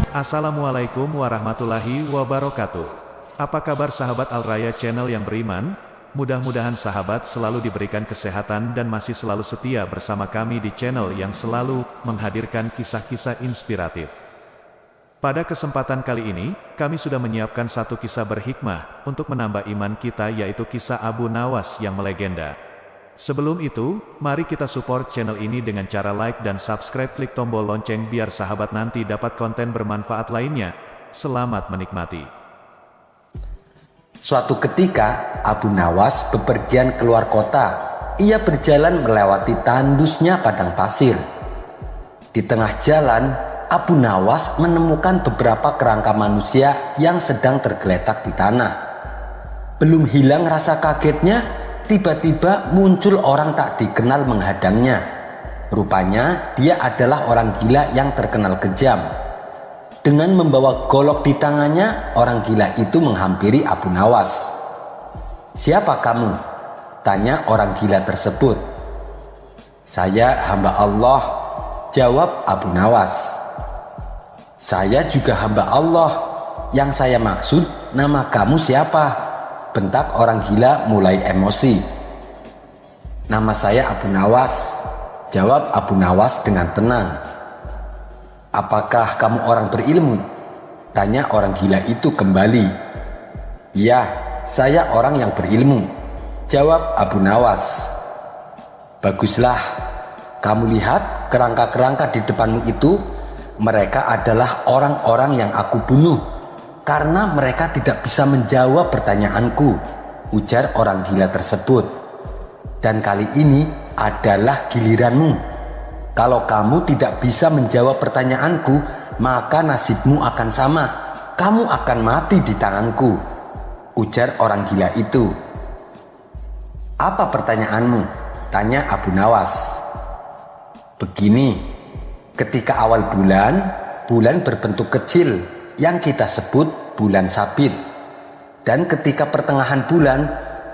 Assalamualaikum warahmatullahi wabarakatuh. Apa kabar sahabat Al-Raya Channel yang beriman? Mudah-mudahan sahabat selalu diberikan kesehatan dan masih selalu setia bersama kami di channel yang selalu menghadirkan kisah-kisah inspiratif. Pada kesempatan kali ini, kami sudah menyiapkan satu kisah berhikmah untuk menambah iman kita, yaitu kisah Abu Nawas yang melegenda. Sebelum itu, mari kita support channel ini dengan cara like dan subscribe, klik tombol lonceng biar sahabat nanti dapat konten bermanfaat lainnya. Selamat menikmati. Suatu ketika, Abu Nawas bepergian keluar kota. Ia berjalan melewati tandusnya padang pasir. Di tengah jalan, Abu Nawas menemukan beberapa kerangka manusia yang sedang tergeletak di tanah. Belum hilang rasa kagetnya, tiba-tiba muncul orang tak dikenal menghadangnya. Rupanya dia adalah orang gila yang terkenal kejam. Dengan membawa golok di tangannya, orang gila itu menghampiri Abu Nawas. "Siapa kamu?" tanya orang gila tersebut. "Saya hamba Allah," jawab Abu Nawas. "Saya juga hamba Allah. Yang saya maksud, nama kamu siapa?" bentak orang gila mulai emosi. "Nama saya Abu Nawas," jawab Abu Nawas dengan tenang. "Apakah kamu orang berilmu?" tanya orang gila itu kembali. "Ya, saya orang yang berilmu," jawab Abu Nawas. "Baguslah, kamu lihat kerangka-kerangka di depanmu itu, mereka adalah orang-orang yang aku bunuh karena mereka tidak bisa menjawab pertanyaanku," ujar orang gila tersebut. "Dan kali ini adalah giliranmu. Kalau kamu tidak bisa menjawab pertanyaanku, maka nasibmu akan sama. Kamu akan mati di tanganku," ujar orang gila itu. "Apa pertanyaanmu?" tanya Abu Nawas. "Begini, ketika awal bulan, bulan berbentuk kecil yang kita sebut bulan sabit. Dan ketika pertengahan bulan,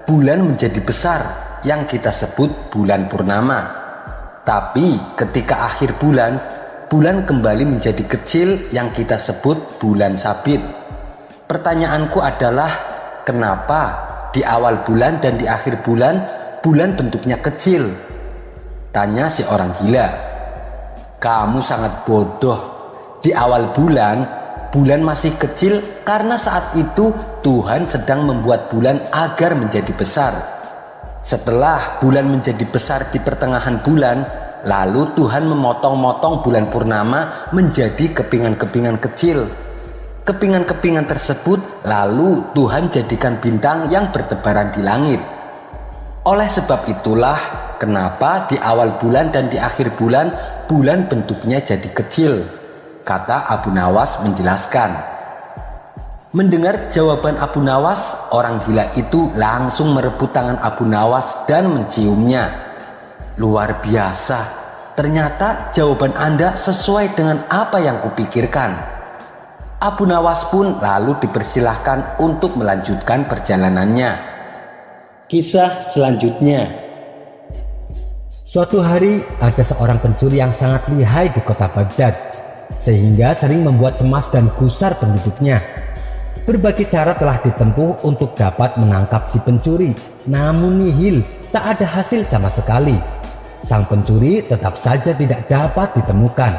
bulan menjadi besar yang kita sebut bulan purnama. Tapi ketika akhir bulan, bulan kembali menjadi kecil yang kita sebut bulan sabit. Pertanyaanku adalah, kenapa di awal bulan dan di akhir bulan, bulan bentuknya kecil?" tanya si orang gila. "Kamu sangat bodoh. Di awal bulan, bulan masih kecil karena saat itu Tuhan sedang membuat bulan agar menjadi besar. Setelah bulan menjadi besar di pertengahan bulan, lalu Tuhan memotong-motong bulan purnama menjadi kepingan-kepingan kecil. Kepingan-kepingan tersebut lalu Tuhan jadikan bintang yang bertebaran di langit. Oleh sebab itulah kenapa di awal bulan dan di akhir bulan, bulan bentuknya jadi kecil," kata Abu Nawas menjelaskan. Mendengar jawaban Abu Nawas, orang gila itu langsung merebut tangan Abu Nawas dan menciumnya. "Luar biasa, ternyata jawaban Anda sesuai dengan apa yang kupikirkan." Abu Nawas pun lalu dipersilahkan untuk melanjutkan perjalanannya. Kisah selanjutnya. Suatu hari ada seorang pencuri yang sangat lihai di kota Baghdad, sehingga sering membuat cemas dan gusar penduduknya. Berbagai cara telah ditempuh untuk dapat menangkap si pencuri, namun nihil, tak ada hasil sama sekali. Sang pencuri tetap saja tidak dapat ditemukan.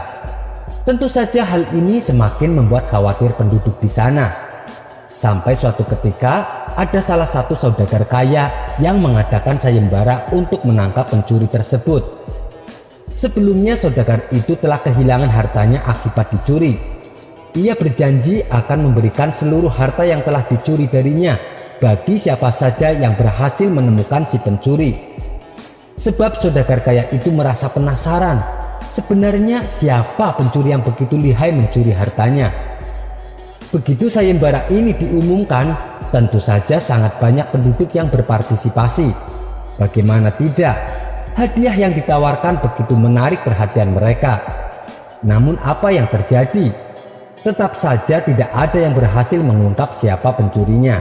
Tentu saja hal ini semakin membuat khawatir penduduk di sana. Sampai suatu ketika ada salah satu saudagar kaya yang mengadakan sayembara untuk menangkap pencuri tersebut. Sebelumnya saudagar itu telah kehilangan hartanya akibat dicuri. Ia berjanji akan memberikan seluruh harta yang telah dicuri darinya bagi siapa saja yang berhasil menemukan si pencuri. Sebab saudagar kaya itu merasa penasaran, sebenarnya siapa pencuri yang begitu lihai mencuri hartanya. Begitu sayembara ini diumumkan, tentu saja sangat banyak penduduk yang berpartisipasi. Bagaimana tidak? Hadiah yang ditawarkan begitu menarik perhatian mereka. Namun apa yang terjadi? Tetap saja tidak ada yang berhasil mengungkap siapa pencurinya.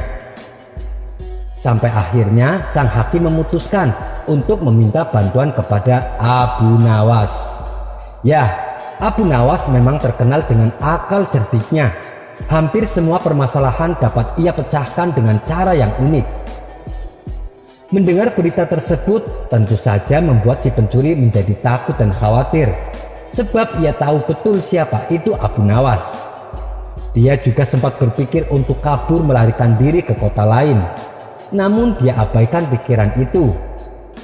Sampai akhirnya sang hakim memutuskan untuk meminta bantuan kepada Abu Nawas. "Ya, Abu Nawas memang terkenal dengan akal cerdiknya. Hampir semua permasalahan dapat ia pecahkan dengan cara yang unik. Mendengar berita tersebut tentu saja membuat si pencuri menjadi takut dan khawatir, sebab ia tahu betul siapa itu Abu Nawas. Dia juga sempat berpikir untuk kabur melarikan diri ke kota lain. Namun dia abaikan pikiran itu,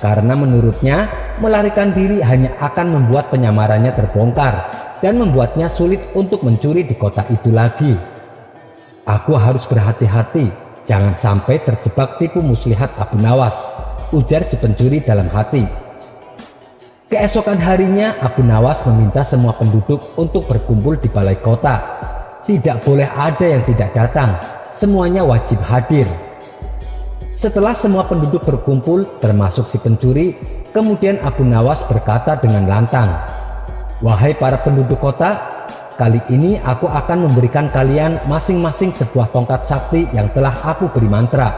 karena menurutnya melarikan diri hanya akan membuat penyamarannya terbongkar dan membuatnya sulit untuk mencuri di kota itu lagi. Aku harus berhati-hati, jangan sampai terjebak tipu muslihat Abu Nawas, ujar si pencuri dalam hati. Keesokan harinya Abu Nawas meminta semua penduduk untuk berkumpul di balai kota. Tidak boleh ada yang tidak datang, semuanya wajib hadir. Setelah semua penduduk berkumpul, termasuk si pencuri, kemudian Abu Nawas berkata dengan lantang, "Wahai para penduduk kota, kali ini aku akan memberikan kalian masing-masing sebuah tongkat sakti yang telah aku beri mantra.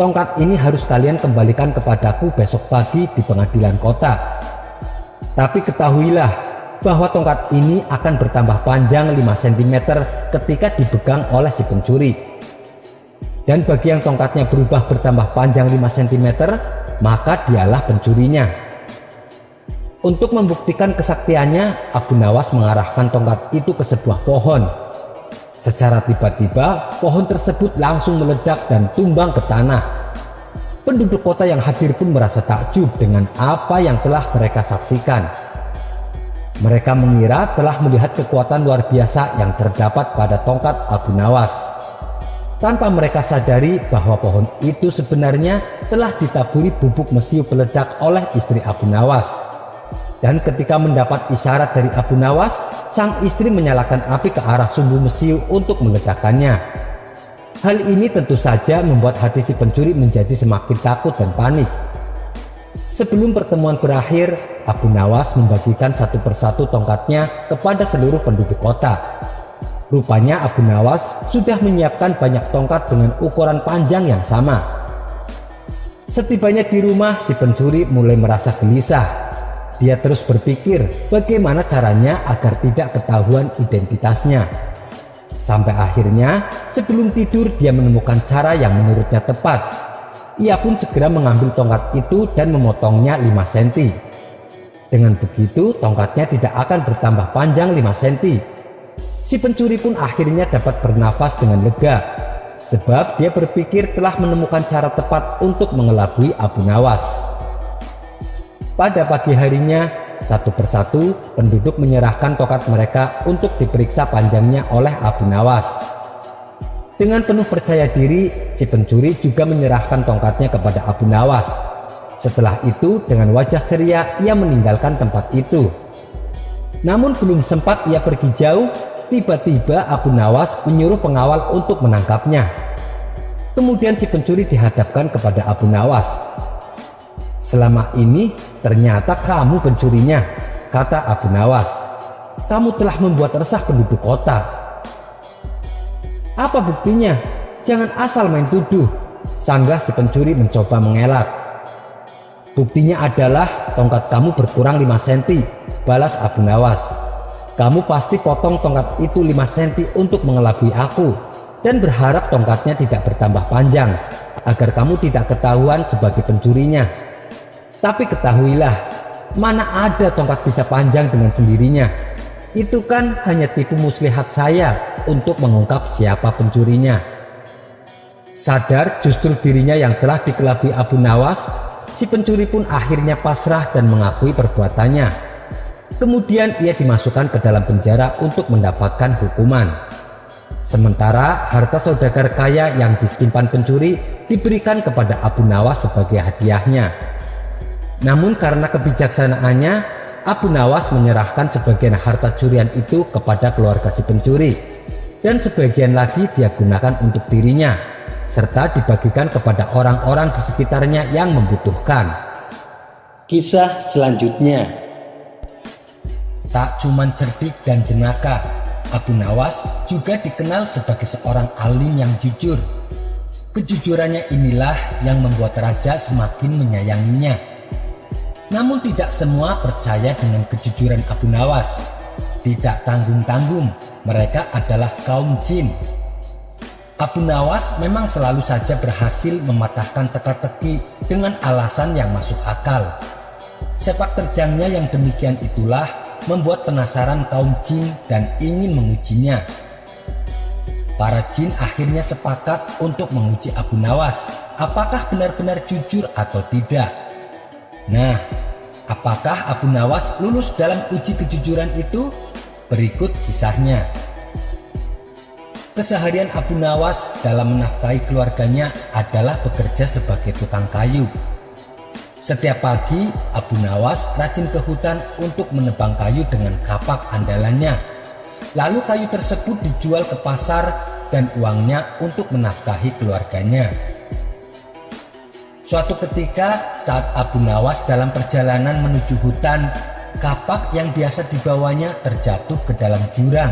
Tongkat ini harus kalian kembalikan kepadaku besok pagi di pengadilan kota. Tapi ketahuilah bahwa tongkat ini akan bertambah panjang 5 cm ketika dipegang oleh si pencuri. Dan bagi yang tongkatnya berubah bertambah panjang 5 cm, maka dialah pencurinya." Untuk membuktikan kesaktiannya, Abu Nawas mengarahkan tongkat itu ke sebuah pohon. Secara tiba-tiba, pohon tersebut langsung meledak dan tumbang ke tanah. Penduduk kota yang hadir pun merasa takjub dengan apa yang telah mereka saksikan. Mereka mengira telah melihat kekuatan luar biasa yang terdapat pada tongkat Abu Nawas, tanpa mereka sadari bahwa pohon itu sebenarnya telah ditaburi bubuk mesiu peledak oleh istri Abu Nawas. Dan ketika mendapat isyarat dari Abu Nawas, sang istri menyalakan api ke arah sumbu mesiu untuk meledakkannya. Hal ini tentu saja membuat hati si pencuri menjadi semakin takut dan panik. Sebelum pertemuan berakhir, Abu Nawas membagikan satu persatu tongkatnya kepada seluruh penduduk kota. Rupanya Abu Nawas sudah menyiapkan banyak tongkat dengan ukuran panjang yang sama. Setibanya di rumah, si pencuri mulai merasa gelisah. Dia terus berpikir bagaimana caranya agar tidak ketahuan identitasnya. Sampai akhirnya, sebelum tidur dia menemukan cara yang menurutnya tepat. Ia pun segera mengambil tongkat itu dan memotongnya 5 cm. Dengan begitu, tongkatnya tidak akan bertambah panjang 5 cm. Si pencuri pun akhirnya dapat bernafas dengan lega, sebab dia berpikir telah menemukan cara tepat untuk mengelabui Abu Nawas. Pada pagi harinya, satu persatu penduduk menyerahkan tongkat mereka untuk diperiksa panjangnya oleh Abu Nawas. Dengan penuh percaya diri, si pencuri juga menyerahkan tongkatnya kepada Abu Nawas. Setelah itu, dengan wajah ceria, ia meninggalkan tempat itu. Namun belum sempat ia pergi jauh, tiba-tiba Abu Nawas menyuruh pengawal untuk menangkapnya. Kemudian si pencuri dihadapkan kepada Abu Nawas. "Selama ini ternyata kamu pencurinya," kata Abu Nawas. "Kamu telah membuat resah penduduk kota." "Apa buktinya? Jangan asal main tuduh," sanggah si pencuri mencoba mengelak. "Buktinya adalah tongkat kamu berkurang 5 cm, balas Abu Nawas. "Kamu pasti potong tongkat itu 5 cm untuk mengelabui aku dan berharap tongkatnya tidak bertambah panjang agar kamu tidak ketahuan sebagai pencurinya. Tapi ketahuilah, mana ada tongkat bisa panjang dengan sendirinya. Itu kan hanya tipu muslihat saya untuk mengungkap siapa pencurinya." Sadar justru dirinya yang telah dikelabui Abu Nawas, si pencuri pun akhirnya pasrah dan mengakui perbuatannya. Kemudian ia dimasukkan ke dalam penjara untuk mendapatkan hukuman. Sementara harta saudagar kaya yang disimpan pencuri diberikan kepada Abu Nawas sebagai hadiahnya. Namun karena kebijaksanaannya, Abu Nawas menyerahkan sebagian harta curian itu kepada keluarga si pencuri, dan sebagian lagi dia gunakan untuk dirinya, serta dibagikan kepada orang-orang di sekitarnya yang membutuhkan. Kisah selanjutnya. Tak cuman cerdik dan jenaka, Abu Nawas juga dikenal sebagai seorang alim yang jujur. Kejujurannya inilah yang membuat raja semakin menyayanginya. Namun tidak semua percaya dengan kejujuran Abu Nawas. Tidak tanggung-tanggung, mereka adalah kaum jin. Abu Nawas memang selalu saja berhasil mematahkan teka-teki dengan alasan yang masuk akal. Sepak terjangnya yang demikian itulah membuat penasaran kaum jin dan ingin mengujinya. Para jin akhirnya sepakat untuk menguji Abu Nawas, apakah benar-benar jujur atau tidak. Nah, apakah Abu Nawas lulus dalam uji kejujuran itu? Berikut kisahnya. Keseharian Abu Nawas dalam menafkahi keluarganya adalah bekerja sebagai tukang kayu. Setiap pagi, Abu Nawas rajin ke hutan untuk menebang kayu dengan kapak andalannya. Lalu kayu tersebut dijual ke pasar dan uangnya untuk menafkahi keluarganya. Suatu ketika saat Abu Nawas dalam perjalanan menuju hutan, kapak yang biasa dibawanya terjatuh ke dalam jurang.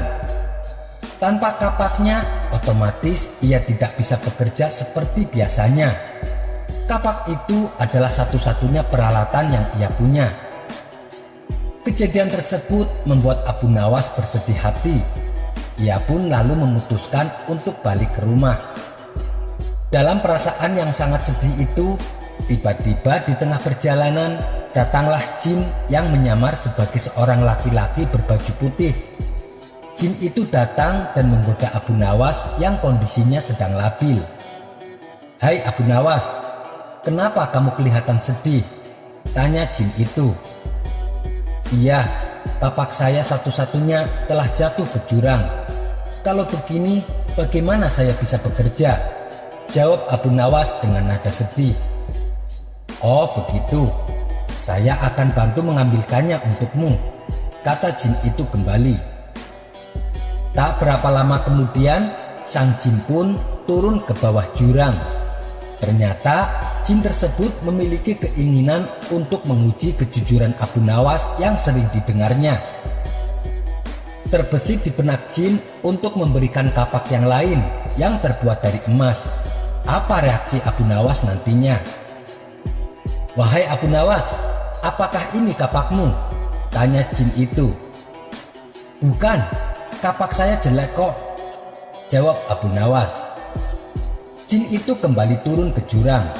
Tanpa kapaknya, otomatis ia tidak bisa bekerja seperti biasanya. Kapak itu adalah satu-satunya peralatan yang ia punya. Kejadian tersebut membuat Abu Nawas bersedih hati. Ia pun lalu memutuskan untuk balik ke rumah. Dalam perasaan yang sangat sedih itu, tiba-tiba di tengah perjalanan datanglah jin yang menyamar sebagai seorang laki-laki berbaju putih. Jin itu datang dan menggoda Abu Nawas yang kondisinya sedang labil. "Hai Abu Nawas, kenapa kamu kelihatan sedih?" tanya jin itu. "Iya, kapak saya satu-satunya telah jatuh ke jurang. Kalau begini, bagaimana saya bisa bekerja?" jawab Abu Nawas dengan nada sedih. "Oh begitu, saya akan bantu mengambilkannya untukmu," kata jin itu kembali. Tak berapa lama kemudian, sang jin pun turun ke bawah jurang. Ternyata jin tersebut memiliki keinginan untuk menguji kejujuran Abu Nawas yang sering didengarnya. Terbesit di benak jin untuk memberikan kapak yang lain yang terbuat dari emas. Apa reaksi Abu Nawas nantinya? "Wahai Abu Nawas, apakah ini kapakmu?" tanya jin itu. "Bukan, kapak saya jelek kok," jawab Abu Nawas. Jin itu kembali turun ke jurang,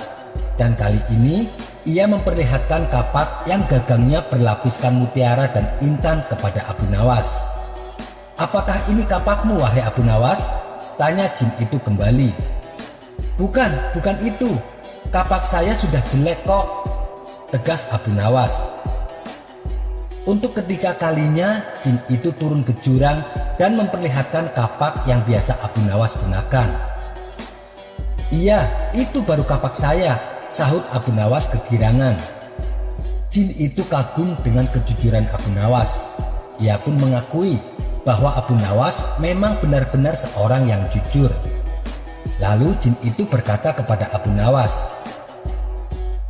dan kali ini ia memperlihatkan kapak yang gagangnya berlapiskan mutiara dan intan kepada Abu Nawas. "Apakah ini kapakmu, wahai Abu Nawas?" tanya jin itu kembali. Bukan itu. Kapak saya sudah jelek kok," tegas Abu Nawas. Untuk ketiga kalinya, jin itu turun ke jurang dan memperlihatkan kapak yang biasa Abu Nawas gunakan. "Iya, itu baru kapak saya," sahut Abu Nawas kegirangan. Jin itu kagum dengan kejujuran Abu Nawas. Ia pun mengakui bahwa Abu Nawas memang benar-benar seorang yang jujur. Lalu jin itu berkata kepada Abu Nawas,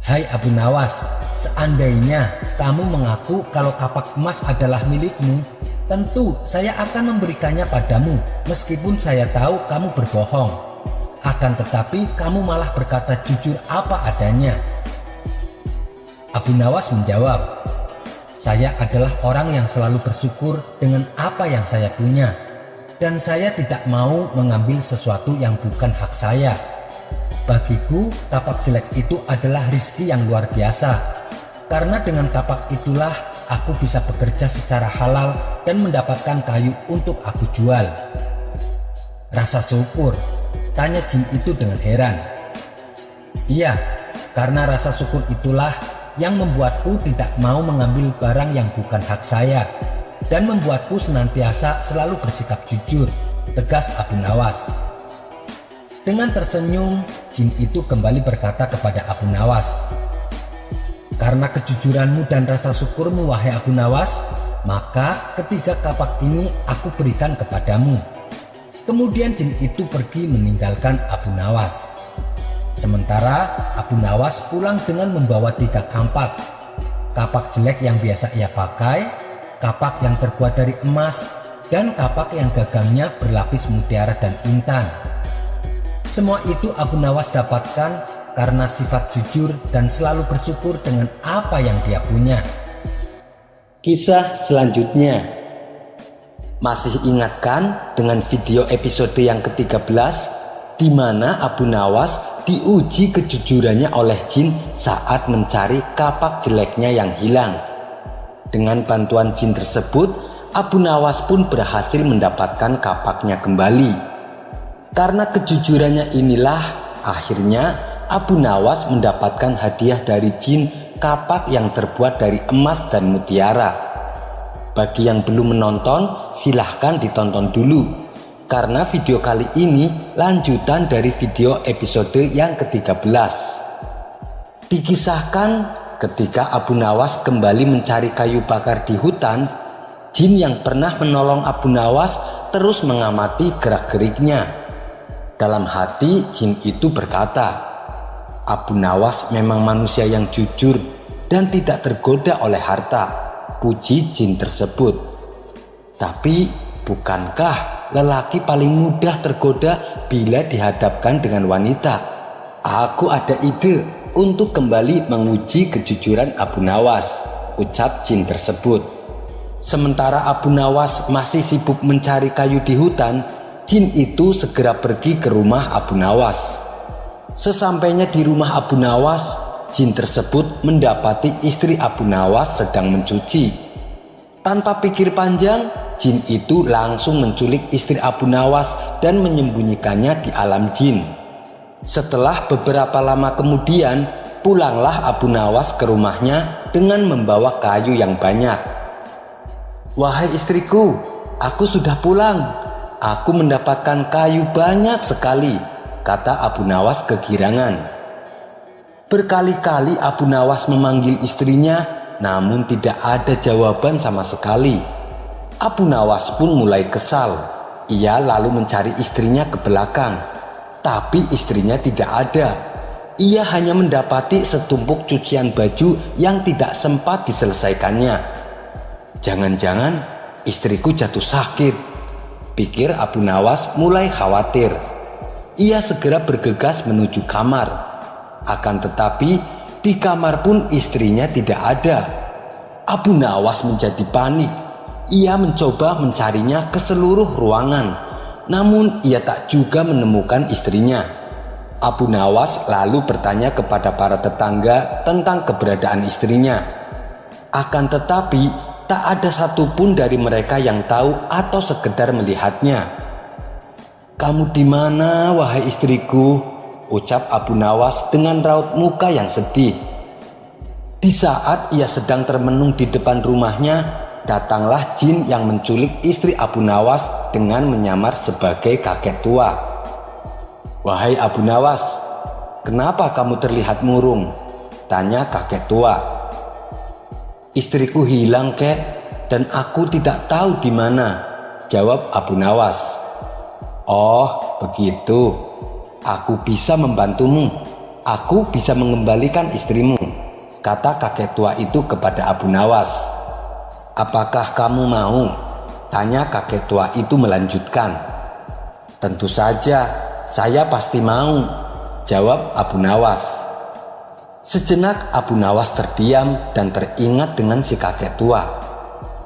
"Hai Abu Nawas, seandainya kamu mengaku kalau kapak emas adalah milikmu, tentu saya akan memberikannya padamu meskipun saya tahu kamu berbohong. Akan tetapi kamu malah berkata jujur apa adanya." Abu Nawas menjawab, "Saya adalah orang yang selalu bersyukur dengan apa yang saya punya, dan saya tidak mau mengambil sesuatu yang bukan hak saya. Bagiku, kapak jelek itu adalah rizki yang luar biasa. Karena dengan kapak itulah aku bisa bekerja secara halal dan mendapatkan kayu untuk aku jual." "Rasa syukur?" tanya jin itu dengan heran. "Iya, karena rasa syukur itulah yang membuatku tidak mau mengambil barang yang bukan hak saya dan membuatku senantiasa selalu bersikap jujur," tegas Abu Nawas. Dengan tersenyum, jin itu kembali berkata kepada Abu Nawas, "Karena kejujuranmu dan rasa syukurmu, wahai Abu Nawas, maka ketiga kapak ini aku berikan kepadamu." Kemudian jin itu pergi meninggalkan Abu Nawas. Sementara Abu Nawas pulang dengan membawa 3 kampak. Kapak jelek yang biasa ia pakai, kapak yang terbuat dari emas, dan kapak yang gagangnya berlapis mutiara dan intan. Semua itu Abu Nawas dapatkan karena sifat jujur dan selalu bersyukur dengan apa yang dia punya. Kisah selanjutnya. Masih ingatkan dengan video episode yang ke-13 di mana Abu Nawas diuji kejujurannya oleh jin saat mencari kapak jeleknya yang hilang. Dengan bantuan jin tersebut, Abu Nawas pun berhasil mendapatkan kapaknya kembali. Karena kejujurannya inilah akhirnya Abu Nawas mendapatkan hadiah dari jin kapak yang terbuat dari emas dan mutiara. Bagi yang belum menonton, silahkan ditonton dulu. Karena video kali ini lanjutan dari video episode yang ke-13. Dikisahkan ketika Abu Nawas kembali mencari kayu bakar di hutan, jin yang pernah menolong Abu Nawas terus mengamati gerak-geriknya. Dalam hati jin itu berkata, Abu Nawas memang manusia yang jujur dan tidak tergoda oleh harta. Puji jin tersebut. Tapi bukankah lelaki paling mudah tergoda bila dihadapkan dengan wanita? Aku ada ide untuk kembali menguji kejujuran Abu Nawas, ucap jin tersebut. Sementara Abu Nawas masih sibuk mencari kayu di hutan, jin itu segera pergi ke rumah Abu Nawas. Sesampainya di rumah Abu Nawas, jin tersebut mendapati istri Abu Nawas sedang mencuci. Tanpa pikir panjang, jin itu langsung menculik istri Abu Nawas dan menyembunyikannya di alam jin. Setelah beberapa lama kemudian, pulanglah Abu Nawas ke rumahnya dengan membawa kayu yang banyak. Wahai istriku, aku sudah pulang. Aku mendapatkan kayu banyak sekali, kata Abu Nawas kegirangan. Berkali-kali Abu Nawas memanggil istrinya, namun tidak ada jawaban sama sekali. Abu Nawas pun mulai kesal. Ia lalu mencari istrinya ke belakang, tapi istrinya tidak ada. Ia hanya mendapati setumpuk cucian baju yang tidak sempat diselesaikannya. Jangan-jangan istriku jatuh sakit, pikir Abu Nawas mulai khawatir. Ia segera bergegas menuju kamar. Akan tetapi di kamar pun istrinya tidak ada. Abu Nawas menjadi panik. Ia mencoba mencarinya ke seluruh ruangan, namun ia tak juga menemukan istrinya. Abu Nawas lalu bertanya kepada para tetangga tentang keberadaan istrinya. Akan tetapi tak ada satupun dari mereka yang tahu atau sekedar melihatnya. Kamu di mana, wahai istriku? Ucap Abu Nawas dengan raut muka yang sedih. Di saat ia sedang termenung di depan rumahnya, datanglah jin yang menculik istri Abu Nawas dengan menyamar sebagai kakek tua. Wahai Abu Nawas, kenapa kamu terlihat murung? Tanya kakek tua. Istriku hilang, kek, dan aku tidak tahu di mana, jawab Abu Nawas. Oh, begitu. Aku bisa membantumu. Aku bisa mengembalikan istrimu, kata kakek tua itu kepada Abu Nawas. Apakah kamu mau? Tanya kakek tua itu melanjutkan. Tentu saja, saya pasti mau, jawab Abu Nawas. Sejenak Abu Nawas terdiam dan teringat dengan si kakek tua.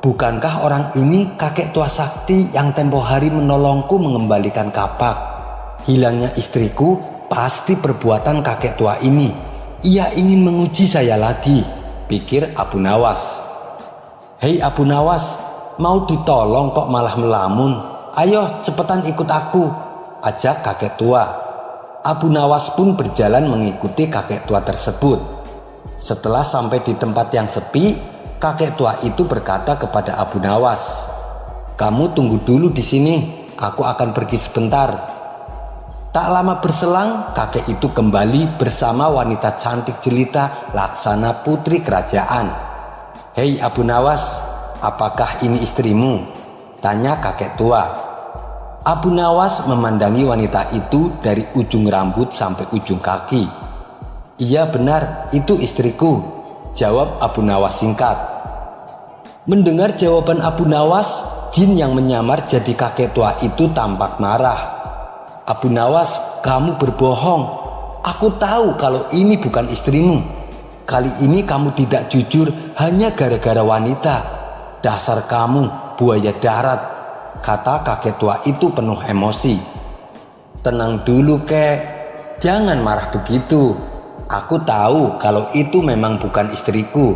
Bukankah orang ini kakek tua sakti yang tempo hari menolongku mengembalikan kapak? Hilangnya istriku pasti perbuatan kakek tua ini. Ia ingin menguji saya lagi, pikir Abu Nawas. Hei Abu Nawas, mau ditolong kok malah melamun? Ayo cepetan ikut aku, ajak kakek tua. Abu Nawas pun berjalan mengikuti kakek tua tersebut. Setelah sampai di tempat yang sepi, kakek tua itu berkata kepada Abu Nawas, kamu tunggu dulu di sini, aku akan pergi sebentar. Tak lama berselang, kakek itu kembali bersama wanita cantik jelita Laksana putri kerajaan. Hei Abu Nawas, apakah ini istrimu? Tanya kakek tua. Abu Nawas memandangi wanita itu dari ujung rambut sampai ujung kaki. Iya benar, itu istriku, jawab Abu Nawas singkat. Mendengar jawaban Abu Nawas, jin yang menyamar jadi kakek tua itu tampak marah. Abu Nawas, kamu berbohong. Aku tahu kalau ini bukan istrimu. Kali ini kamu tidak jujur hanya gara-gara wanita. Dasar kamu, buaya darat. kata kakek tua itu penuh emosi. Tenang dulu kek, jangan marah begitu. Aku tahu kalau itu memang bukan istriku.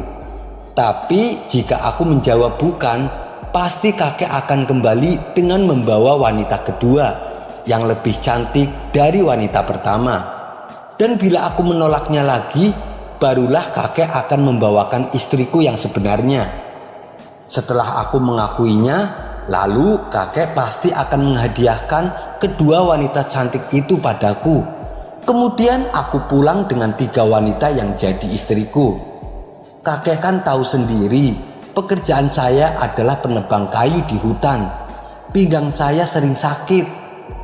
Tapi jika aku menjawab bukan, pasti kakek akan kembali dengan membawa wanita kedua yang lebih cantik dari wanita pertama. Dan bila aku menolaknya lagi, barulah kakek akan membawakan istriku yang sebenarnya. Setelah aku mengakuinya, lalu kakek pasti akan menghadiahkan kedua wanita cantik itu padaku. Kemudian aku pulang dengan 3 wanita yang jadi istriku. Kakek kan tahu sendiri, pekerjaan saya adalah penebang kayu di hutan. Pinggang saya sering sakit.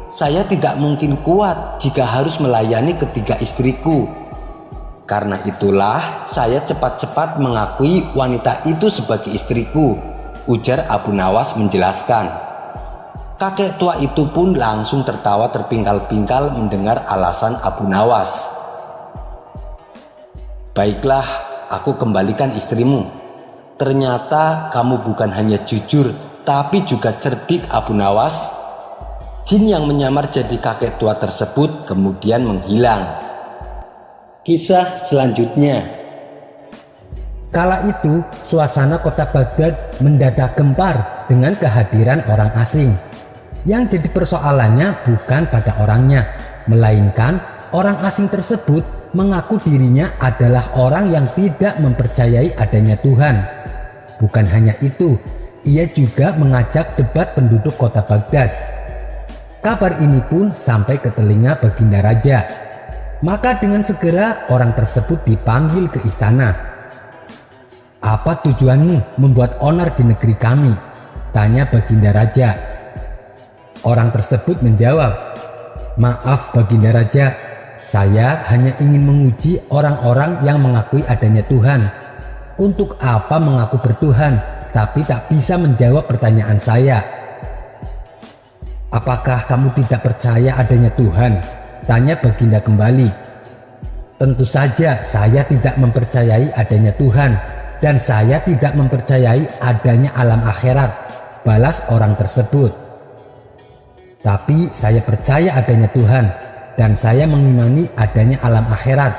Saya tidak mungkin kuat jika harus melayani ketiga istriku. Karena itulah saya cepat-cepat mengakui wanita itu sebagai istriku, ujar Abu Nawas menjelaskan. Kakek tua itu pun langsung tertawa terpingkal-pingkal mendengar alasan Abu Nawas. Baiklah, aku kembalikan istrimu. Ternyata kamu bukan hanya jujur, tapi juga cerdik, Abu Nawas. Jin yang menyamar jadi kakek tua tersebut kemudian menghilang. Kisah selanjutnya. Kala itu, suasana kota Baghdad mendadak gempar dengan kehadiran orang asing. Yang jadi persoalannya bukan pada orangnya, melainkan orang asing tersebut mengaku dirinya adalah orang yang tidak mempercayai adanya Tuhan. Bukan hanya itu, ia juga mengajak debat penduduk kota Baghdad. Kabar ini pun sampai ke telinga Baginda Raja. Maka dengan segera orang tersebut dipanggil ke istana. "Apa tujuanmu membuat onar di negeri kami?" tanya Baginda Raja. Orang tersebut menjawab, "Maaf Baginda Raja, saya hanya ingin menguji orang-orang yang mengakui adanya Tuhan. Untuk apa mengaku bertuhan tapi tak bisa menjawab pertanyaan saya?" "Apakah kamu tidak percaya adanya Tuhan?" tanya Baginda kembali. "Tentu saja saya tidak mempercayai adanya Tuhan dan saya tidak mempercayai adanya alam akhirat," balas orang tersebut. "Tapi saya percaya adanya Tuhan dan saya mengimani adanya alam akhirat.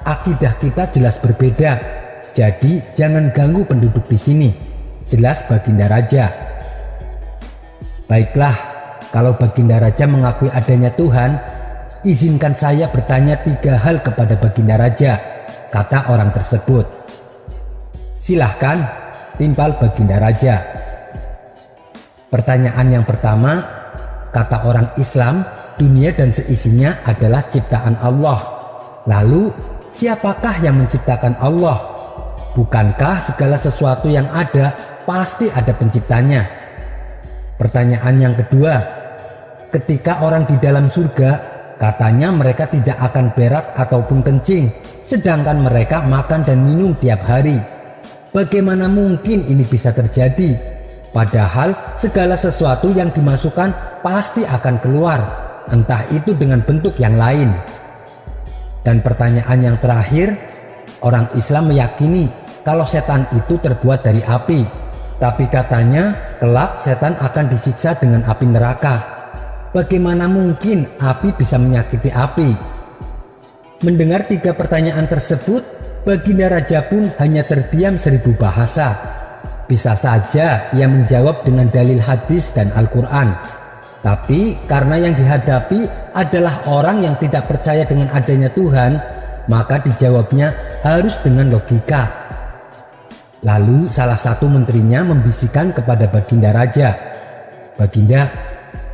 Akidah kita jelas berbeda, jadi jangan ganggu penduduk di sini," jelas Baginda Raja. "Baiklah, kalau Baginda Raja mengakui adanya Tuhan, izinkan saya bertanya 3 hal kepada Baginda Raja," kata orang tersebut. "Silahkan," timpal Baginda Raja. Pertanyaan yang pertama, kata orang Islam, dunia dan seisinya adalah ciptaan Allah. Lalu, siapakah yang menciptakan Allah? Bukankah segala sesuatu yang ada pasti ada penciptanya? Pertanyaan yang kedua, ketika orang di dalam surga, katanya mereka tidak akan berak ataupun kencing, sedangkan mereka makan dan minum tiap hari. Bagaimana mungkin ini bisa terjadi? Padahal segala sesuatu yang dimasukkan pasti akan keluar, entah itu dengan bentuk yang lain. Dan pertanyaan yang terakhir, orang Islam meyakini kalau setan itu terbuat dari api, tapi katanya kelak setan akan disiksa dengan api neraka. Bagaimana mungkin api bisa menyakiti api? Mendengar 3 pertanyaan tersebut, Baginda Raja pun hanya terdiam 1000 bahasa. Bisa saja ia menjawab dengan dalil hadis dan Al-Quran. Tapi karena yang dihadapi adalah orang yang tidak percaya dengan adanya Tuhan, maka dijawabnya harus dengan logika. Lalu salah satu menterinya membisikkan kepada Baginda Raja, "Baginda,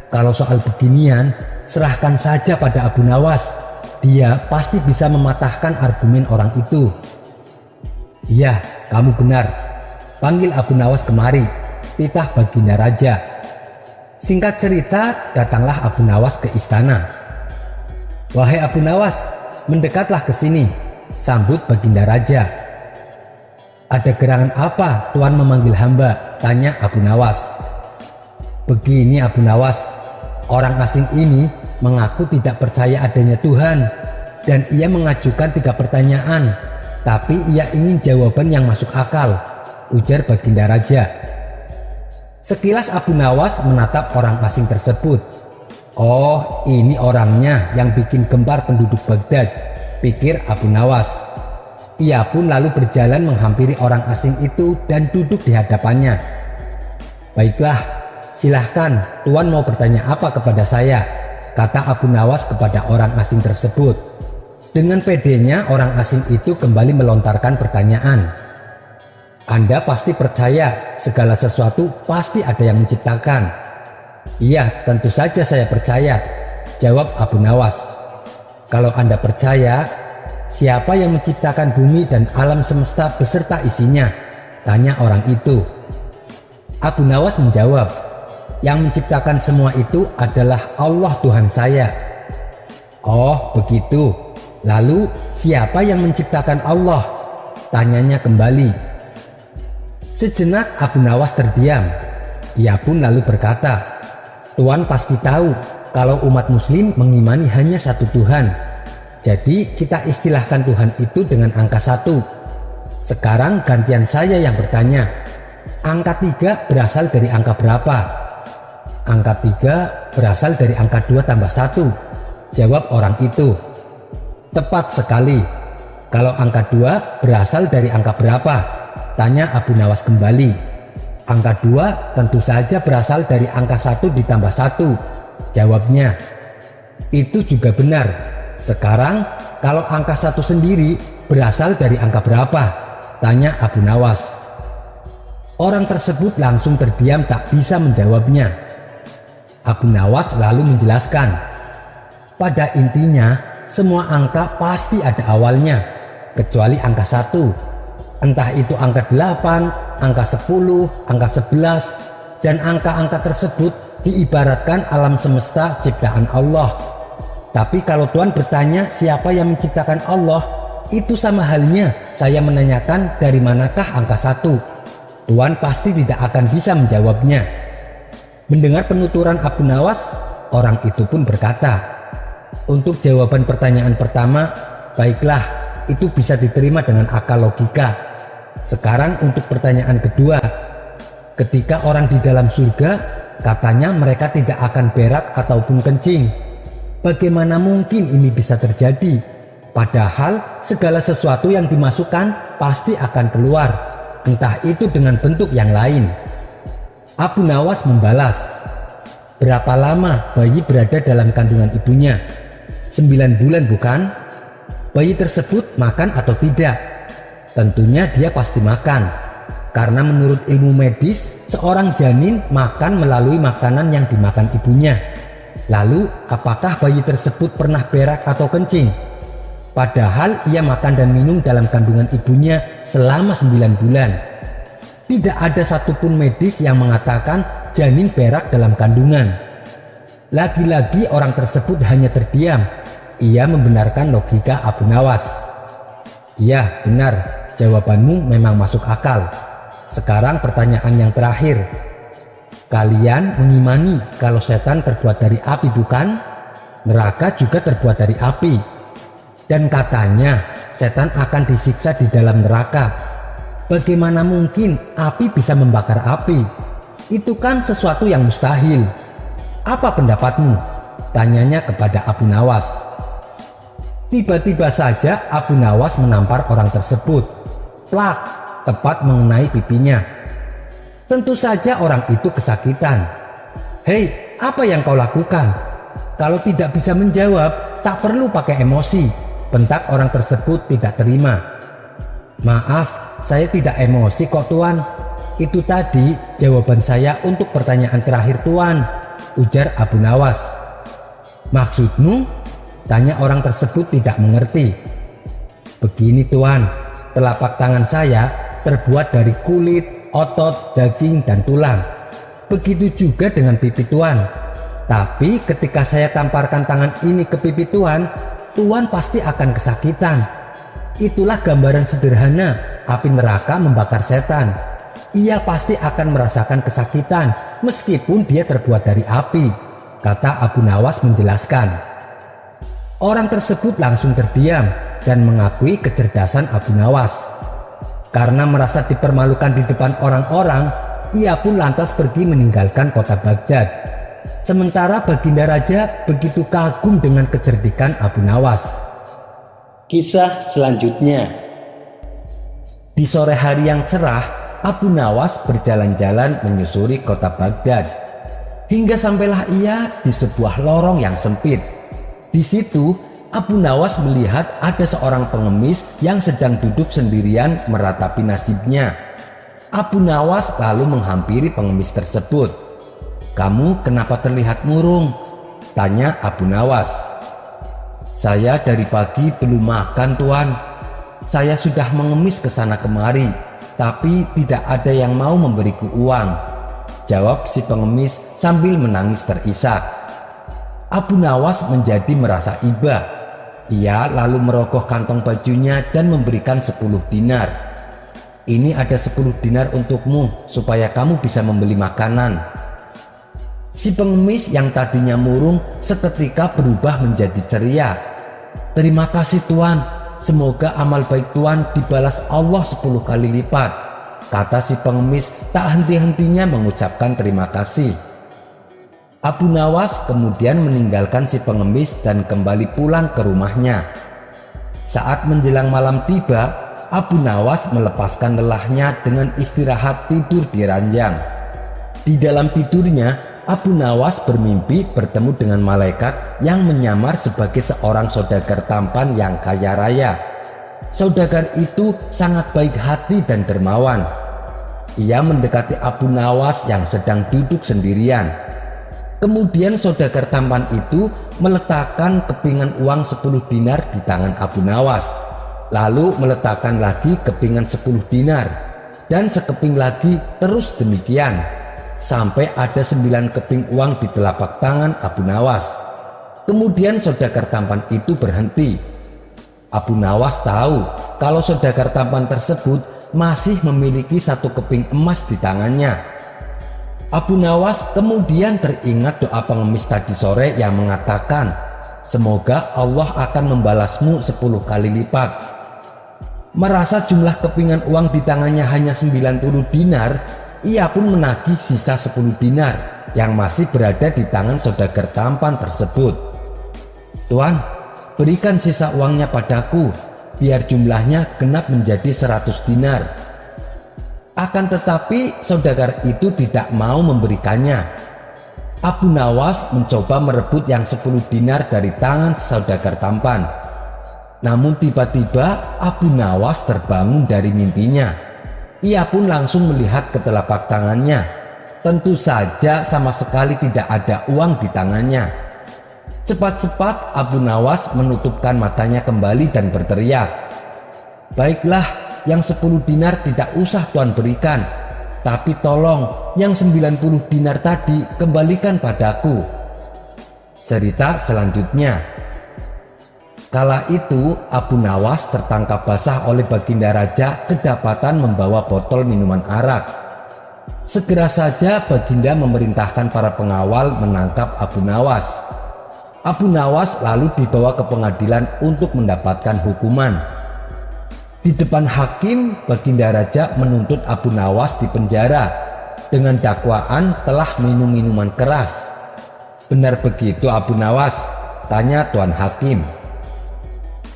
kalau soal beginian, serahkan saja pada Abu Nawas. Dia pasti bisa mematahkan argumen orang itu." "Iya, kamu benar. Panggil Abu Nawas kemari," titah Baginda Raja. Singkat cerita, datanglah Abu Nawas ke istana. "Wahai Abu Nawas, mendekatlah ke sini," sambut Baginda Raja. "Ada gerangan apa Tuan memanggil hamba?" tanya Abu Nawas. "Begini Abu Nawas, orang asing ini mengaku tidak percaya adanya Tuhan dan ia mengajukan 3 pertanyaan, tapi ia ingin jawaban yang masuk akal," ujar Baginda Raja. Sekilas Abu Nawas menatap orang asing tersebut. Oh, ini orangnya yang bikin gempar penduduk Baghdad, pikir Abu Nawas. Ia pun lalu berjalan menghampiri orang asing itu dan duduk di hadapannya. Baiklah, silahkan, Tuan mau bertanya apa kepada saya, kata Abu Nawas kepada orang asing tersebut. Dengan pedenya orang asing itu kembali melontarkan pertanyaan. Anda pasti percaya segala sesuatu pasti ada yang menciptakan. Iya, tentu saja saya percaya, jawab Abu Nawas. Kalau Anda percaya, siapa yang menciptakan bumi dan alam semesta beserta isinya? Tanya orang itu. Abu Nawas menjawab, yang menciptakan semua itu adalah Allah Tuhan saya. Oh, begitu. Lalu siapa yang menciptakan Allah? Tanyanya kembali. Sejenak Abu Nawas terdiam. Ia pun lalu berkata, Tuan pasti tahu kalau umat muslim mengimani hanya satu Tuhan. Jadi kita istilahkan Tuhan itu dengan angka 1. Sekarang gantian saya yang bertanya. Angka 3 berasal dari angka berapa? Angka 3 berasal dari angka 2 tambah 1. Jawab orang itu. Tepat sekali. Kalau angka 2 berasal dari angka berapa? Tanya Abu Nawas kembali. Angka 2 tentu saja berasal dari angka 1 ditambah 1. Jawabnya. Itu juga benar. Sekarang kalau angka 1 sendiri berasal dari angka berapa? Tanya Abu Nawas. Orang tersebut langsung terdiam tak bisa menjawabnya. Abu Nawas lalu menjelaskan. Pada intinya semua angka pasti ada awalnya, kecuali angka 1. Entah itu angka 8, angka 10, angka 11, dan angka-angka tersebut diibaratkan alam semesta ciptaan Allah. Tapi kalau Tuan bertanya siapa yang menciptakan Allah, itu sama halnya saya menanyakan dari manakah angka 1. Tuan pasti tidak akan bisa menjawabnya. Mendengar penuturan Abu Nawas, orang itu pun berkata, untuk jawaban pertanyaan pertama, baiklah, itu bisa diterima dengan akal logika. Sekarang untuk pertanyaan kedua, ketika orang di dalam surga, katanya mereka tidak akan berak ataupun kencing. Bagaimana mungkin ini bisa terjadi? Padahal segala sesuatu yang dimasukkan pasti akan keluar, entah itu dengan bentuk yang lain. Abu Nawas membalas, berapa lama bayi berada dalam kandungan ibunya? 9 bulan bukan? Bayi tersebut makan atau tidak? Tentunya dia pasti makan, karena menurut ilmu medis, seorang janin makan melalui makanan yang dimakan ibunya. Lalu, apakah bayi tersebut pernah berak atau kencing? Padahal ia makan dan minum dalam kandungan ibunya selama 9 bulan. Tidak ada satupun medis yang mengatakan janin berak dalam kandungan. Lagi-lagi orang tersebut hanya terdiam. Ia membenarkan logika Abu Nawas. Iya, benar. Jawabanmu memang masuk akal. Sekarang pertanyaan yang terakhir. Kalian mengimani kalau setan terbuat dari api bukan? Neraka juga terbuat dari api. Dan katanya setan akan disiksa di dalam neraka. Bagaimana mungkin api bisa membakar api? Itu kan sesuatu yang mustahil. Apa pendapatmu? Tanyanya kepada Abu Nawas. Tiba-tiba saja Abu Nawas menampar orang tersebut. Plak, tepat mengenai pipinya. Tentu saja orang itu kesakitan. Hei, apa yang kau lakukan? Kalau tidak bisa menjawab, tak perlu pakai emosi. Bentak orang tersebut tidak terima. Maaf, saya tidak emosi kok Tuan. Itu tadi jawaban saya untuk pertanyaan terakhir Tuan, ujar Abu Nawas. Maksudmu? Tanya orang tersebut tidak mengerti. Begini Tuan. Telapak tangan saya terbuat dari kulit, otot, daging, dan tulang. Begitu juga dengan pipi Tuan. Tapi ketika saya tamparkan tangan ini ke pipi Tuan, Tuan pasti akan kesakitan. Itulah gambaran sederhana api neraka membakar setan. Ia pasti akan merasakan kesakitan meskipun dia terbuat dari api, kata Abu Nawas menjelaskan. Orang tersebut langsung terdiam dan mengakui kecerdasan Abu Nawas. Karena merasa dipermalukan di depan orang-orang, ia pun lantas pergi meninggalkan kota Baghdad. Sementara Baginda Raja begitu kagum dengan kecerdikan Abu Nawas. Kisah selanjutnya. Di sore hari yang cerah, Abu Nawas berjalan-jalan menyusuri kota Baghdad. Hingga sampailah ia di sebuah lorong yang sempit. Di situ, Abu Nawas melihat ada seorang pengemis yang sedang duduk sendirian meratapi nasibnya. Abu Nawas lalu menghampiri pengemis tersebut. "Kamu kenapa terlihat murung?" tanya Abu Nawas. "Saya dari pagi belum makan, Tuan. Saya sudah mengemis ke sana kemari, tapi tidak ada yang mau memberiku uang," jawab si pengemis sambil menangis terisak. Abu Nawas menjadi merasa iba. Ia lalu merogoh kantong bajunya dan memberikan 10 dinar. "Ini ada 10 dinar untukmu supaya kamu bisa membeli makanan." Si pengemis yang tadinya murung seketika berubah menjadi ceria. "Terima kasih Tuan, semoga amal baik Tuan dibalas Allah 10 kali lipat," kata si pengemis tak henti-hentinya mengucapkan terima kasih. Abu Nawas kemudian meninggalkan si pengemis dan kembali pulang ke rumahnya. Saat menjelang malam tiba, Abu Nawas melepaskan lelahnya dengan istirahat tidur di ranjang. Di dalam tidurnya, Abu Nawas bermimpi bertemu dengan malaikat yang menyamar sebagai seorang saudagar tampan yang kaya raya. Saudagar itu sangat baik hati dan dermawan. Ia mendekati Abu Nawas yang sedang duduk sendirian. Kemudian saudagar tampan itu meletakkan kepingan uang 10 dinar di tangan Abu Nawas. Lalu meletakkan lagi kepingan 10 dinar. Dan sekeping lagi, terus demikian. Sampai ada 9 keping uang di telapak tangan Abu Nawas. Kemudian saudagar tampan itu berhenti. Abu Nawas tahu kalau saudagar tampan tersebut masih memiliki 1 keping emas di tangannya. Abu Nawas kemudian teringat doa pengemis tadi sore yang mengatakan, "Semoga Allah akan membalasmu 10 kali lipat." Merasa jumlah kepingan uang di tangannya hanya 90 dinar, ia pun menagih sisa 10 dinar yang masih berada di tangan saudagar tampan tersebut. "Tuan, berikan sisa uangnya padaku, biar jumlahnya genap menjadi 100 dinar." Akan tetapi saudagar itu tidak mau memberikannya. Abu Nawas mencoba merebut yang 10 dinar dari tangan saudagar tampan. Namun tiba-tiba Abu Nawas terbangun dari mimpinya. Ia pun langsung melihat ke telapak tangannya. Tentu saja sama sekali tidak ada uang di tangannya. Cepat-cepat Abu Nawas menutupkan matanya kembali dan berteriak, "Baiklah, yang 10 dinar tidak usah Tuan berikan. Tapi tolong yang 90 dinar tadi kembalikan padaku." Cerita selanjutnya. Kala itu Abu Nawas tertangkap basah oleh Baginda Raja kedapatan membawa botol minuman arak. Segera saja Baginda memerintahkan para pengawal menangkap Abu Nawas. Abu Nawas lalu dibawa ke pengadilan untuk mendapatkan hukuman. Di depan hakim, Baginda Raja menuntut Abu Nawas di penjara dengan dakwaan telah minum minuman keras. "Benar begitu Abu Nawas?" tanya Tuan Hakim.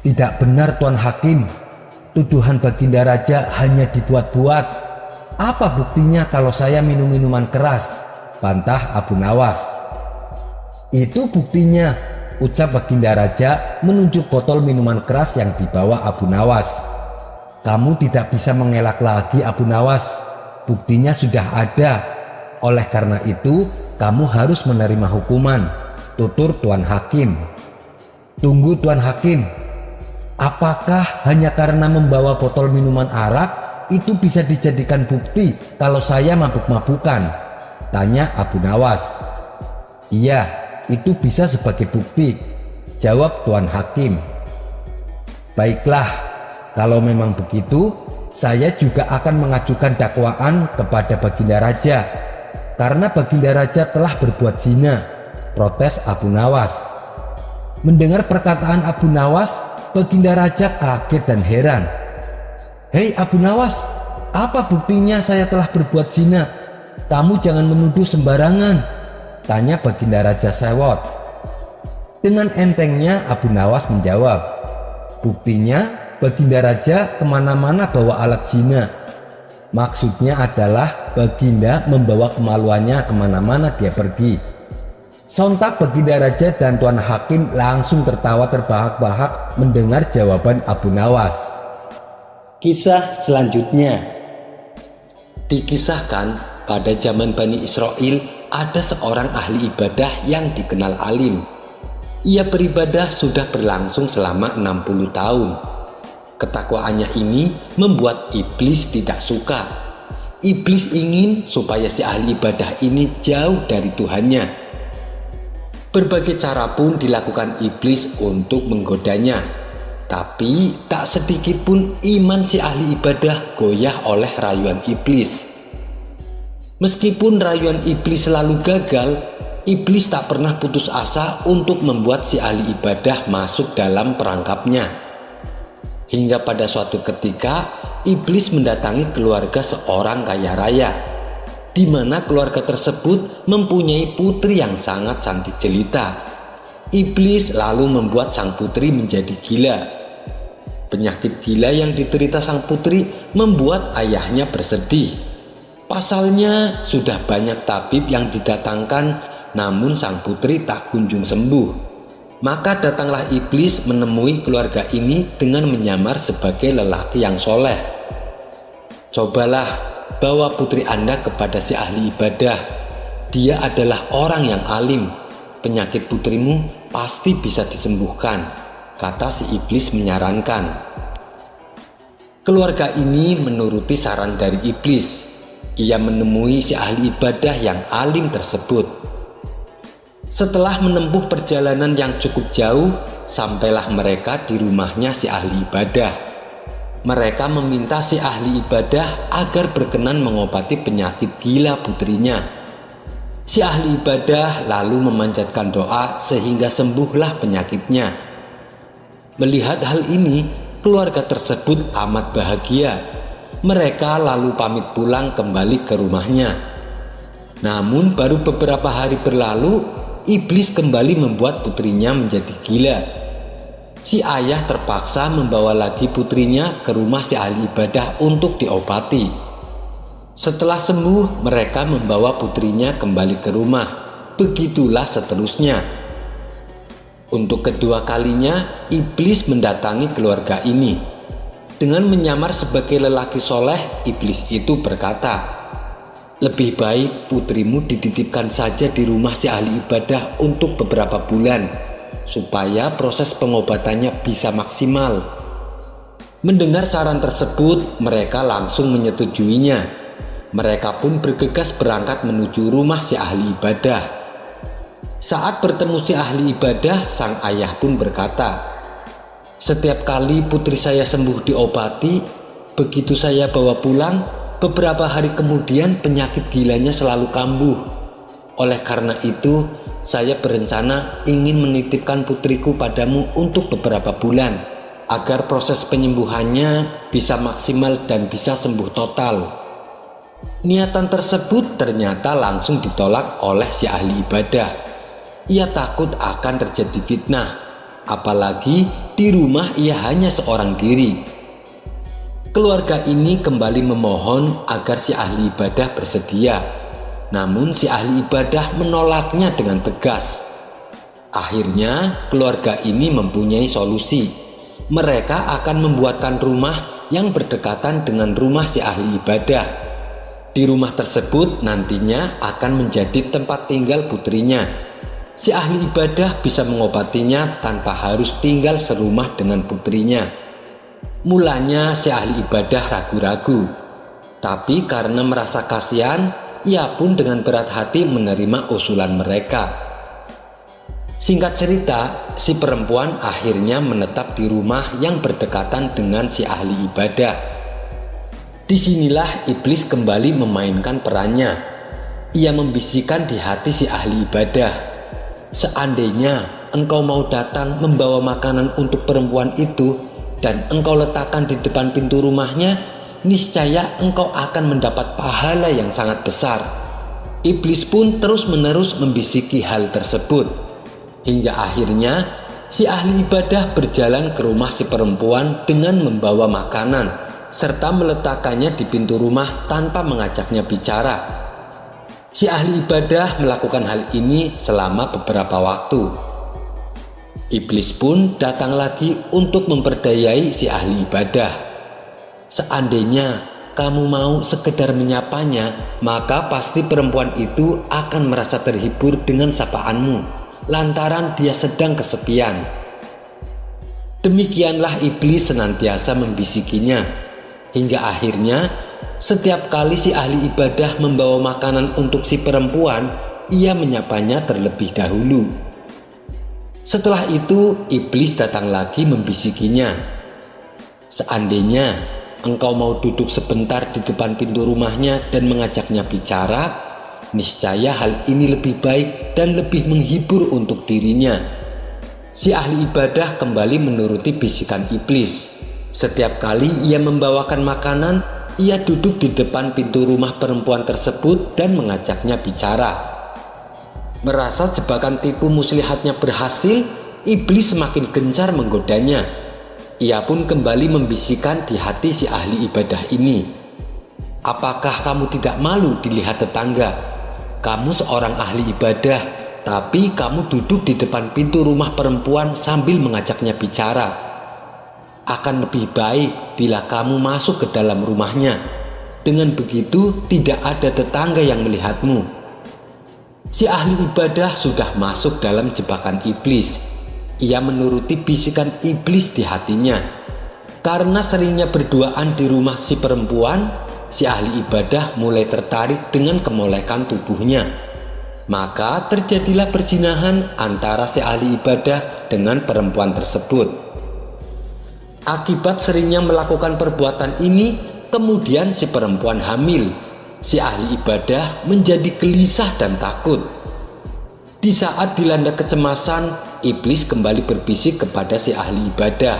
"Tidak benar Tuan Hakim, tuduhan Baginda Raja hanya dibuat-buat. Apa buktinya kalau saya minum minuman keras?" bantah Abu Nawas. "Itu buktinya," ucap Baginda Raja menunjuk botol minuman keras yang dibawa Abu Nawas. "Kamu tidak bisa mengelak lagi Abu Nawas, buktinya sudah ada. Oleh karena itu kamu harus menerima hukuman," tutur Tuan Hakim. "Tunggu Tuan Hakim, apakah hanya karena membawa botol minuman arak itu bisa dijadikan bukti kalau saya mabuk-mabukan?" tanya Abu Nawas. "Iya, itu bisa sebagai bukti," jawab Tuan Hakim. "Baiklah, kalau memang begitu, saya juga akan mengajukan dakwaan kepada Baginda Raja karena Baginda Raja telah berbuat zina," protes Abu Nawas. Mendengar perkataan Abu Nawas, Baginda Raja kaget dan heran. "Hei Abu Nawas, apa buktinya saya telah berbuat zina?" kamu jangan menuduh sembarangan, tanya Baginda Raja Sewot. Dengan entengnya Abu Nawas menjawab, buktinya Baginda Raja kemana-mana bawa alat zina. Maksudnya adalah Baginda membawa kemaluannya kemana-mana dia pergi. Sontak Baginda Raja dan Tuan Hakim langsung tertawa terbahak-bahak mendengar jawaban Abu Nawas. Kisah selanjutnya. Dikisahkan pada zaman Bani Israel ada seorang ahli ibadah yang dikenal alim. Ia beribadah sudah berlangsung selama 60 tahun. Ketakwaannya ini membuat iblis tidak suka. Iblis ingin supaya si ahli ibadah ini jauh dari Tuhannya. Berbagai cara pun dilakukan iblis untuk menggodanya. Tapi tak sedikit pun iman si ahli ibadah goyah oleh rayuan iblis. Meskipun rayuan iblis selalu gagal, iblis tak pernah putus asa untuk membuat si ahli ibadah masuk dalam perangkapnya. Hingga pada suatu ketika, iblis mendatangi keluarga seorang kaya raya, di mana keluarga tersebut mempunyai putri yang sangat cantik jelita. Iblis lalu membuat sang putri menjadi gila. Penyakit gila yang diderita sang putri membuat ayahnya bersedih. Pasalnya sudah banyak tabib yang didatangkan, namun sang putri tak kunjung sembuh. Maka datanglah iblis menemui keluarga ini dengan menyamar sebagai lelaki yang soleh. Cobalah bawa putri Anda kepada si ahli ibadah. Dia adalah orang yang alim. Penyakit putrimu pasti bisa disembuhkan, kata si iblis menyarankan. Keluarga ini menuruti saran dari iblis. Ia menemui si ahli ibadah yang alim tersebut. Setelah menempuh perjalanan yang cukup jauh, sampailah mereka di rumahnya si ahli ibadah. Mereka meminta si ahli ibadah agar berkenan mengobati penyakit gila putrinya. Si ahli ibadah lalu memanjatkan doa sehingga sembuhlah penyakitnya. Melihat hal ini, keluarga tersebut amat bahagia. Mereka lalu pamit pulang kembali ke rumahnya. Namun baru beberapa hari berlalu, iblis kembali membuat putrinya menjadi gila. Si ayah terpaksa membawa lagi putrinya ke rumah si ahli ibadah untuk diobati. Setelah sembuh, mereka membawa putrinya kembali ke rumah. Begitulah seterusnya. Untuk kedua kalinya, iblis mendatangi keluarga ini. Dengan menyamar sebagai lelaki soleh, iblis itu berkata, lebih baik putrimu dititipkan saja di rumah si ahli ibadah untuk beberapa bulan, supaya proses pengobatannya bisa maksimal. Mendengar saran tersebut, mereka langsung menyetujuinya. Mereka pun bergegas berangkat menuju rumah si ahli ibadah. Saat bertemu si ahli ibadah, sang ayah pun berkata, setiap kali putri saya sembuh diobati, begitu saya bawa pulang, beberapa hari kemudian penyakit gilanya selalu kambuh. Oleh karena itu, saya berencana ingin menitipkan putriku padamu untuk beberapa bulan, agar proses penyembuhannya bisa maksimal dan bisa sembuh total. Niatan tersebut ternyata langsung ditolak oleh si ahli ibadah. Ia takut akan terjadi fitnah, apalagi di rumah ia hanya seorang diri. Keluarga ini kembali memohon agar si ahli ibadah bersedia. Namun si ahli ibadah menolaknya dengan tegas. Akhirnya keluarga ini mempunyai solusi. Mereka akan membuatkan rumah yang berdekatan dengan rumah si ahli ibadah. Di rumah tersebut nantinya akan menjadi tempat tinggal putrinya. Si ahli ibadah bisa mengobatinya tanpa harus tinggal serumah dengan putrinya. Mulanya si ahli ibadah ragu-ragu, tapi karena merasa kasihan, ia pun dengan berat hati menerima usulan mereka. Singkat cerita, si perempuan akhirnya menetap di rumah yang berdekatan dengan si ahli ibadah. Disinilah iblis kembali memainkan perannya. Ia membisikkan di hati si ahli ibadah, seandainya engkau mau datang membawa makanan untuk perempuan itu dan engkau letakkan di depan pintu rumahnya, niscaya engkau akan mendapat pahala yang sangat besar. Iblis pun terus-menerus membisiki hal tersebut. Hingga akhirnya si ahli ibadah berjalan ke rumah si perempuan dengan membawa makanan serta meletakkannya di pintu rumah tanpa mengajaknya bicara. Si ahli ibadah melakukan hal ini selama beberapa waktu. Iblis pun datang lagi untuk memperdayai si ahli ibadah. Seandainya kamu mau sekedar menyapanya, maka pasti perempuan itu akan merasa terhibur dengan sapaanmu, lantaran dia sedang kesepian. Demikianlah iblis senantiasa membisikinya, hingga akhirnya setiap kali si ahli ibadah membawa makanan untuk si perempuan, ia menyapanya terlebih dahulu. Setelah itu, iblis datang lagi membisikinya. Seandainya engkau mau duduk sebentar di depan pintu rumahnya dan mengajaknya bicara, niscaya hal ini lebih baik dan lebih menghibur untuk dirinya. Si ahli ibadah kembali menuruti bisikan iblis. Setiap kali ia membawakan makanan, ia duduk di depan pintu rumah perempuan tersebut dan mengajaknya bicara. Merasa jebakan tipu muslihatnya berhasil, iblis semakin gencar menggodanya. Ia pun kembali membisikkan di hati si ahli ibadah ini. Apakah kamu tidak malu dilihat tetangga? Kamu seorang ahli ibadah, tapi kamu duduk di depan pintu rumah perempuan sambil mengajaknya bicara. Akan lebih baik bila kamu masuk ke dalam rumahnya. Dengan begitu tidak ada tetangga yang melihatmu. Si ahli ibadah sudah masuk dalam jebakan iblis. Ia menuruti bisikan iblis di hatinya. Karena seringnya berduaan di rumah si perempuan, si ahli ibadah mulai tertarik dengan kemolekan tubuhnya. Maka terjadilah perzinahan antara si ahli ibadah dengan perempuan tersebut. Akibat seringnya melakukan perbuatan ini, kemudian si perempuan hamil. Si ahli ibadah menjadi gelisah dan takut. Di saat dilanda kecemasan, iblis kembali berbisik kepada si ahli ibadah.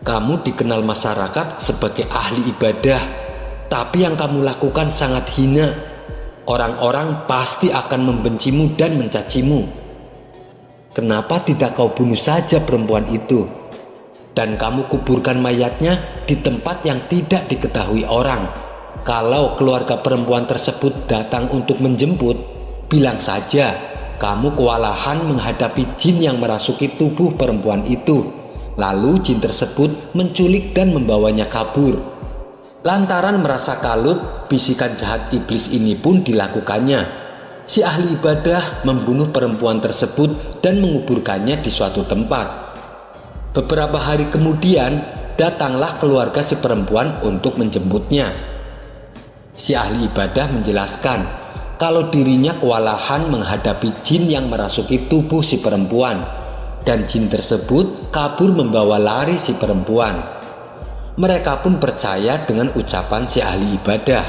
Kamu dikenal masyarakat sebagai ahli ibadah, tapi yang kamu lakukan sangat hina. Orang-orang pasti akan membencimu dan mencacimu. Kenapa tidak kau bunuh saja perempuan itu? Dan kamu kuburkan mayatnya di tempat yang tidak diketahui orang. Kalau keluarga perempuan tersebut datang untuk menjemput, bilang saja kamu kewalahan menghadapi jin yang merasuki tubuh perempuan itu. Lalu jin tersebut menculik dan membawanya kabur. Lantaran merasa kalut, bisikan jahat iblis ini pun dilakukannya. Si ahli ibadah membunuh perempuan tersebut dan menguburkannya di suatu tempat. Beberapa hari kemudian, datanglah keluarga si perempuan untuk menjemputnya. Si ahli ibadah menjelaskan kalau dirinya kewalahan menghadapi jin yang merasuki tubuh si perempuan, dan jin tersebut kabur membawa lari si perempuan. Mereka pun percaya dengan ucapan si ahli ibadah.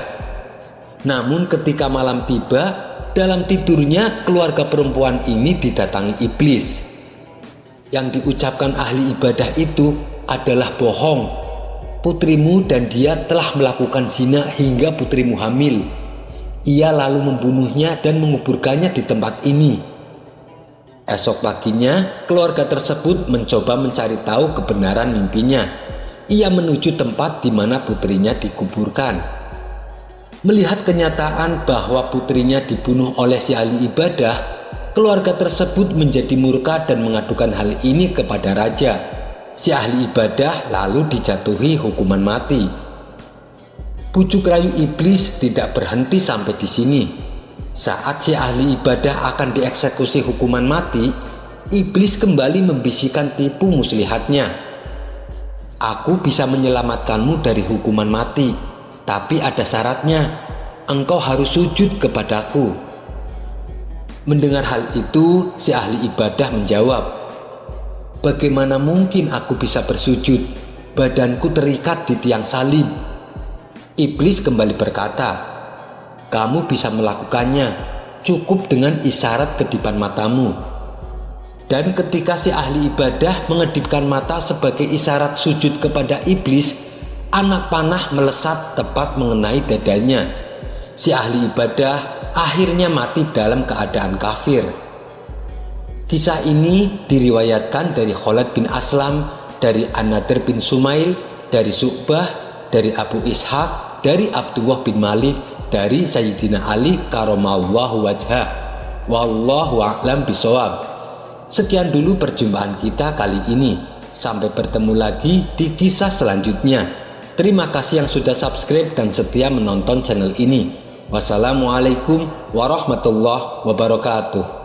Namun ketika malam tiba, dalam tidurnya keluarga perempuan ini didatangi iblis. Yang diucapkan ahli ibadah itu adalah bohong. Putrimu dan dia telah melakukan zina hingga putrimu hamil. Ia lalu membunuhnya dan menguburkannya di tempat ini. Esok paginya, keluarga tersebut mencoba mencari tahu kebenaran mimpinya. Ia menuju tempat di mana putrinya dikuburkan. Melihat kenyataan bahwa putrinya dibunuh oleh si ahli ibadah, keluarga tersebut menjadi murka dan mengadukan hal ini kepada raja. Si ahli ibadah lalu dijatuhi hukuman mati. Bujuk rayu iblis tidak berhenti sampai di sini. Saat si ahli ibadah akan dieksekusi hukuman mati, iblis kembali membisikkan tipu muslihatnya. Aku bisa menyelamatkanmu dari hukuman mati, tapi ada syaratnya. Engkau harus sujud kepadaku. Mendengar hal itu, si ahli ibadah menjawab, bagaimana mungkin aku bisa bersujud? Badanku terikat di tiang salib. Iblis kembali berkata, kamu bisa melakukannya, cukup dengan isyarat kedipan matamu. Dan ketika si ahli ibadah mengedipkan mata sebagai isyarat sujud kepada iblis, anak panah melesat tepat mengenai dadanya. Si ahli ibadah akhirnya mati dalam keadaan kafir. Kisah ini diriwayatkan dari Khalid bin Aslam, dari An-Nadir bin Sumail, dari Syu'bah, dari Abu Ishaq, dari Abdullah bin Malik, dari Sayyidina Ali karamallahu wajhah. Wallahu a'lam bishawab. Sekian dulu perjumpaan kita kali ini. Sampai bertemu lagi di kisah selanjutnya. Terima kasih yang sudah subscribe dan setia menonton channel ini. Wassalamualaikum warahmatullahi wabarakatuh.